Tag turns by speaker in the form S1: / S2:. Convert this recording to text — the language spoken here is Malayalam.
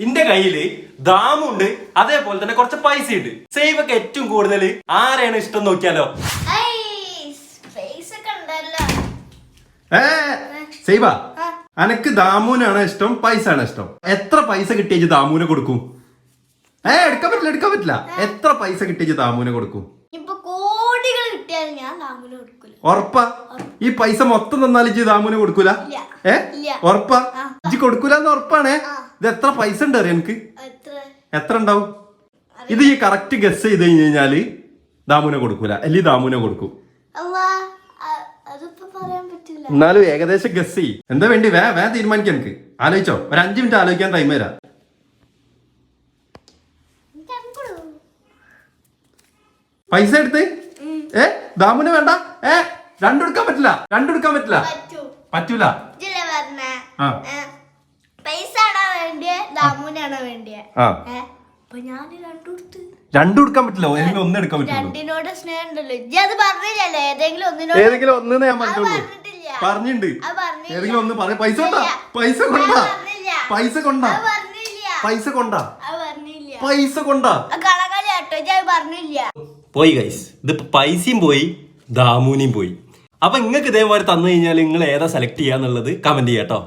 S1: ഇന്റെ കയ്യില് ദാമുണ്ട്, അതേപോലെ തന്നെ കുറച്ച് പൈസ ഉണ്ട്. സേവ് ഒക്കെ ഏറ്റവും കൂടുതൽ ആരെയാണ് ഇഷ്ടം നോക്കിയാലോ?
S2: സേവ, അനക്ക് ദാമുനാണ് ഇഷ്ടം, പൈസ ആണ് ഇഷ്ടം? എത്ര പൈസ കിട്ടിയ ദാമുനെ കൊടുക്കും? എടുക്കാൻ പറ്റില്ല. എത്ര പൈസ കിട്ടിയ ദാമുനെ കൊടുക്കും? ഉറപ്പാ? ഈ പൈസ മൊത്തം തന്നാലും ഇജ്ജ് ദാമുനെ കൊടുക്കൂല? ഉറപ്പാ? ഇജ്ജ് കൊടുക്കൂലെന്ന് ഉറപ്പാണേ? ഇത് എത്ര പൈസ ഉണ്ട് അറിയാം എനിക്ക്? എത്ര ഉണ്ടാവും? ഇത് ഈ കറക്റ്റ് ഗസ് ചെയ്ത് കഴിഞ്ഞാല് ദാമുനെ കൊടുക്കൂല, അല്ലെങ്കിൽ ദാമുനെ കൊടുക്കും. എന്നാലും ഏകദേശം ഗസ് ചെയ്. എന്താ വേണ്ടി? വേ തീരുമാനിക്കാം. എനിക്ക് ആലോചിച്ചോ? ഒരു 5 മിനിറ്റ് ആലോചിക്കാൻ ടൈം തരാം. പൈസ എടുത്ത് ദാമുന് വേണ്ട. രണ്ടെടുക്കാൻ പറ്റില്ല. പറ്റൂല. രണ്ടും എടുക്കാൻ പറ്റില്ല. ഏതെങ്കിലും ഒന്ന് എടുക്കാൻ പറ്റുള്ളൂ. ഏതെങ്കിലും ഒന്ന് ഞാൻ പറഞ്ഞുള്ളൂ. പറഞ്ഞിട്ടുണ്ട്. ഏതെങ്കിലും ഒന്ന് പറ. പൈസ കൊണ്ടാ പോയി ഗൈസ്. ഇതിപ്പോ പൈസയും പോയി, ദാമുനിയും പോയി. അപ്പൊ നിങ്ങൾക്ക് ഇതേമാതിരി തന്നു കഴിഞ്ഞാൽ നിങ്ങൾ ഏതാ സെലക്ട് ചെയ്യാന്നുള്ളത് കമന്റ് ചെയ്യാട്ടോ.